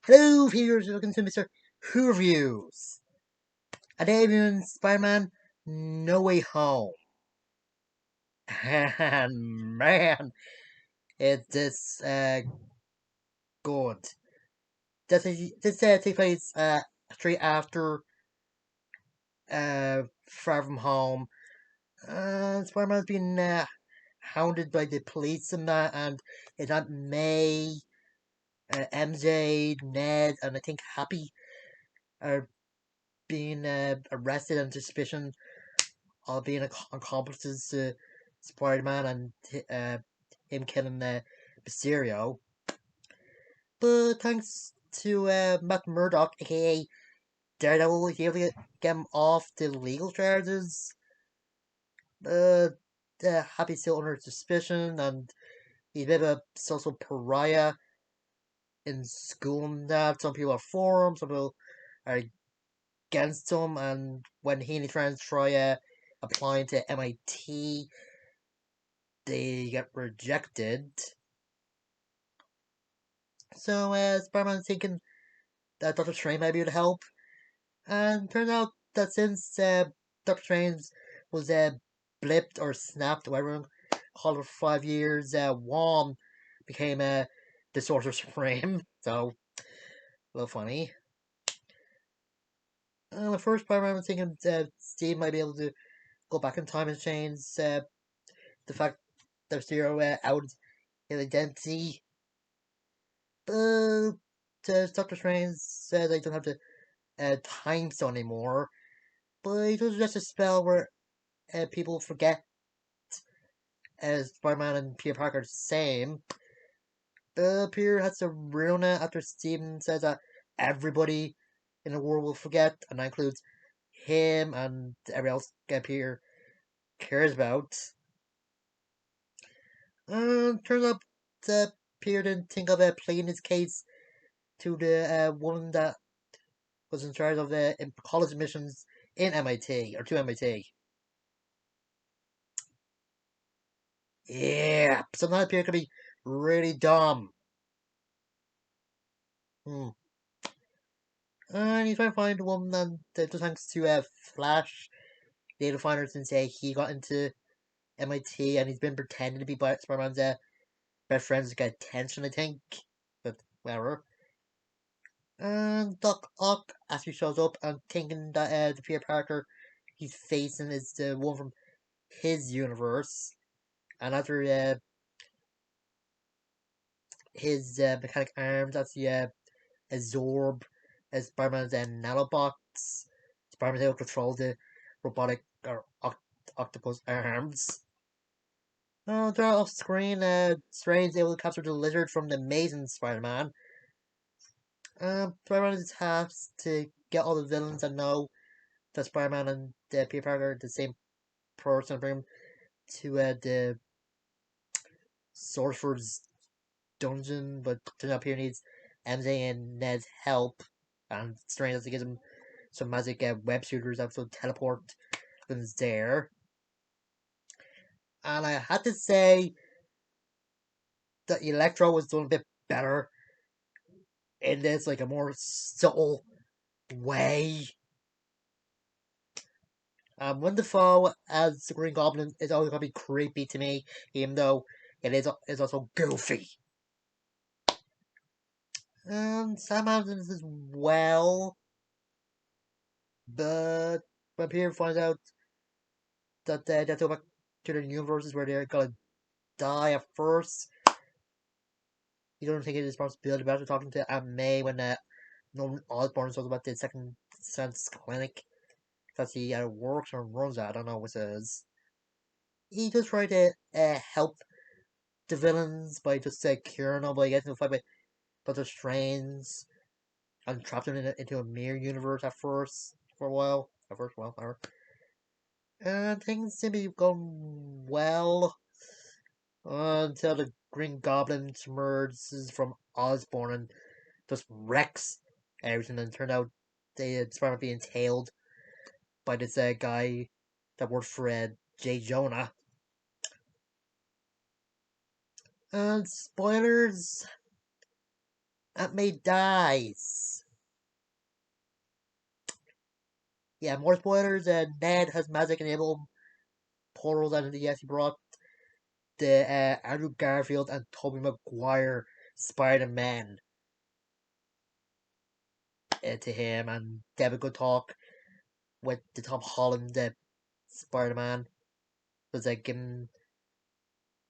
Hello, viewers, welcome to Mr.Who Reviews. Today, reviewing Spider-Man No Way Home. And man, it is good. This takes place straight after Far From Home. Spider-Man's been hounded by the police and that, and it's not May, MJ, Ned, and I think Happy are being arrested on suspicion of being accomplices to Spider-Man and him killing Mysterio. But thanks to Matt Murdock, aka Daredevil, he able to get him off the legal charges. But Happy's still under suspicion, and he's a bit of a social pariah in school and that. Some people are for him, some people are against him, and when he and his friends try applying to MIT, they get rejected. So Spider-Man's thinking that Doctor Strange might be able to help, and turns out that since Doctor Strange was blipped or snapped, whatever you call it, for 5 years, Wong became the Sorcerer Supreme. So a little funny. The first Spider-Man was thinking Steve might be able to go back in time and change the fact that Mysterio out his identity. But Doctor Strange says I don't have to time stone anymore, but it was just a spell where people forget Spider-Man and Peter Parker are the same. Peter has to ruin it after Steven says that everybody in the world will forget, and that includes him and everyone else Peter cares about. Turns out that Peter didn't think of pleading his case to the woman that was in charge of the college admissions in MIT, or to MIT. Yeah, sometimes Peter can be really dumb. Hmm. And he's trying to find a woman, and just thanks to Flash, they able to find her since he got into MIT, and he's been pretending to be Spider-Man's best friends to get attention, I think. But whatever. And Doc Ock actually shows up and thinking that the Peter Parker he's facing is the one from his universe. And after his mechanic arms, that's the absorb as Spider-Man's nanobots. Spider-Man able to control the robotic or octopus arms. They're off screen. Strange able to capture the lizard from the Amazing Spider-Man. Spider-Man is tasked to get all the villains that know that Spider-Man and Peter Parker are the same person, bring him to the Sorcerer's dungeon, but turns out Peter needs MJ and Ned's help, and Strange has to give him some magic web shooters that will teleport them there. And I had to say that Electro was doing a bit better in this, like a more subtle way. Wonderful as the Green Goblin is always gonna be creepy to me, even though it is also goofy. Sam Adams as well, but when Peter finds out that they have to go back to the universes where they're gonna die at first, he doesn't take his responsibility about talking to Aunt May when Norman Osborn talks about the Second Sense Clinic that he either works or runs at. I don't know what it is. He just tried to help the villains by just curing them by getting to fight with Doctor Strange and trapped them into a mirror universe at first for a while. At first, well, whatever. And things seem to be going well until the Green Goblin emerges from Osborn and just wrecks everything. And it turned out they Spider-Man being tailed by this guy that worked for J. Jonah. And spoilers. Aunt May dies. Yeah, more spoilers. Ned has magic enabled portals, and yes, he brought the Andrew Garfield and Tobey Maguire Spider-Man to him, and they have a good talk with the Tom Holland Spider-Man. Was like giving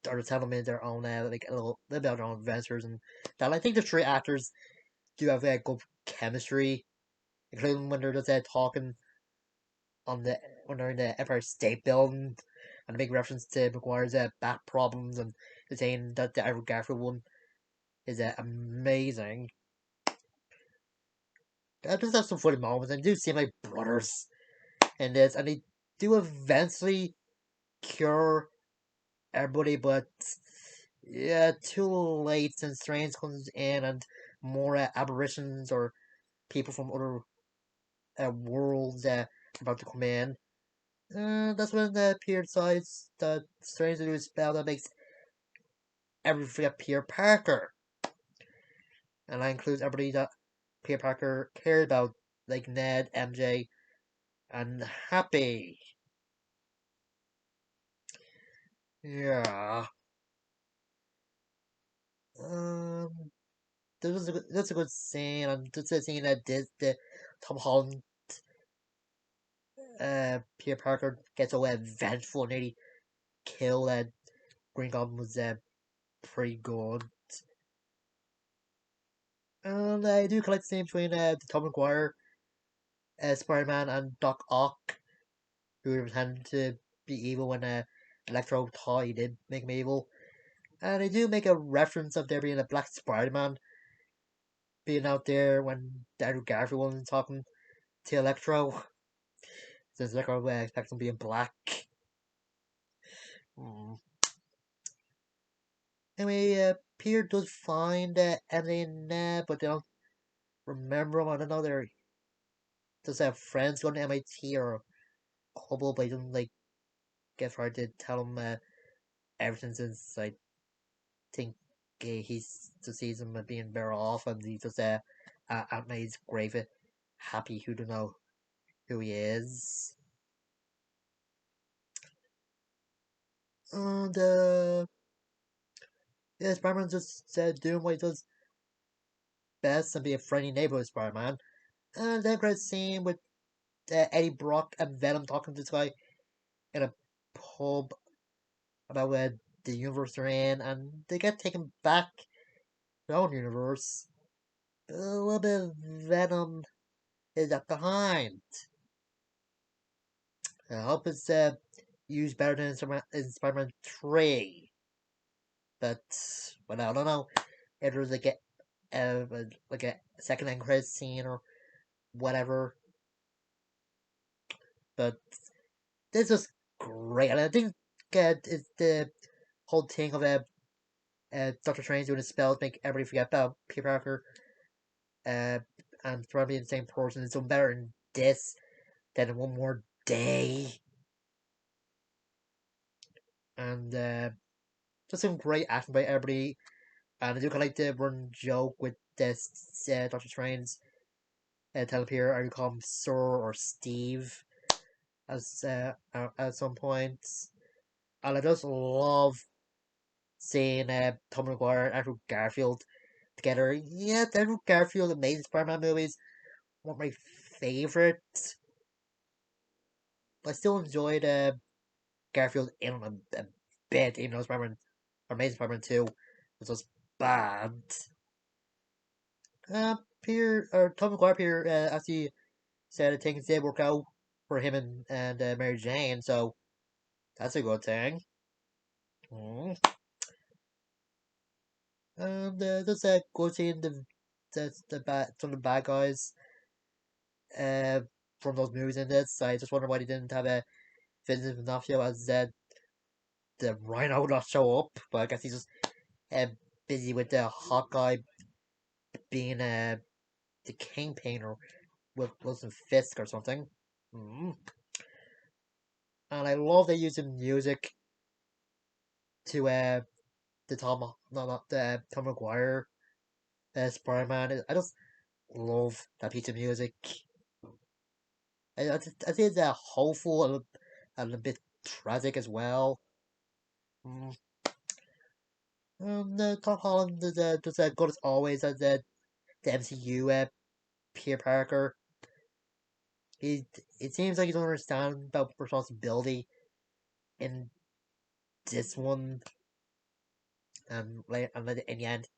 or telling me their own like a little bit of their own adventures and that. I think the three actors do have good chemistry, including when they're just talking on the when they're in the Empire State Building and make reference to Maguire's back problems and saying that the Andrew Garfield one is amazing. I just have some funny moments and they do seem like brothers in this, and they do eventually cure everybody, but yeah, too late since Strange comes in and more aberrations or people from other worlds about to come in. That's when the Peter decides that Strange to do a spell that makes everything appear Parker, and that includes everybody that Peter Parker cared about, like Ned, MJ, and Happy. Yeah. Um, that's a good scene. And just a scene that did the Tom Holland, Peter Parker gets away vengeful and nearly kill Green Goblin was pretty good. And I do collect the name between the Tom Maguire, Spider-Man, and Doc Ock, who pretended to be evil when Electro thought he did make him evil. And they do make a reference of there being a black Spider-Man being out there when Andrew Garfield was talking to Electro, since Electro expects him being black. Hmm. Anyway, Peter does find Emily and Ned, but they don't remember him. I don't know, they're just have friends going to MIT or a couple, but he doesn't like get hard to tell him everything since I think he's just sees him being better off, and he's just Aunt May's grave happy who don't know who he is. And yeah, Spider-Man just doing what he does best and be a friendly neighborhood Spider-Man. And then great scene with Eddie Brock and Venom talking to this guy in a pub about the universe they're in, and they get taken back to their own universe. A little bit of Venom is left behind. I hope it's used better than in Spider-Man 3. But, well, I don't know if there's like a second end credit scene or whatever. But this was great. And I think it's the whole thing of Doctor Strange doing his spells make everybody forget about Peter Parker uh, and probably the same person is doing better in this than in One More Day. And just some great acting by everybody. And I do kind of like the run joke with this Doctor Strange telling Peter, are you call him Sir or Steve as at some points. And I just love seeing Tom McGuire and Andrew Garfield together. Yeah, the Andrew Garfield Amazing Spider-Man movies one of my favorites. I still enjoyed Garfield in a bit, even though Spider-Man Amazing Spider-Man 2 was just bad. Peter, or Tom McGuire Peter, as he said, things did work out for him and Mary Jane, so that's a good thing. Mm. And there's a good seeing some of the bad guys uh, from those movies in this. I just wonder why they didn't have a Vincent D'Onofrio as the Rhino not show up, but I guess he's just uh, busy with the Hawkeye being the Kingpin or with Wilson Fisk or something. Mm. And I love they using music to the Tom, no, not the Tom McGuire Spider-Man. I just love that piece of music. I think it's hopeful and a bit tragic as well. Mm. Tom Holland does good as always as the MCU Peter Parker. He it seems like he doesn't understand about responsibility in this one, and in the end,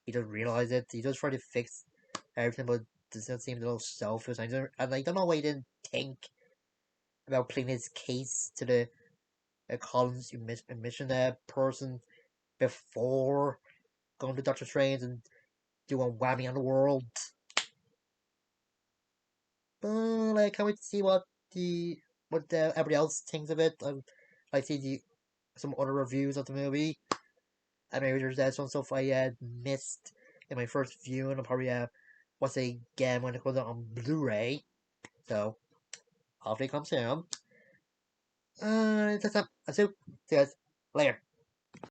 he doesn't realize it. He does try to fix everything, but does not seem a little selfish. And I don't know why he didn't think about putting his case to the Collins emission person before going to Doctor Strange and doing whammy on the world. But I can't wait to see what everybody else thinks of it. I see some other reviews of the movie. And maybe there's some stuff I missed in my first viewing. I'll probably watch it again when it comes out on Blu-ray. So hopefully it comes soon. That's it. See you guys later.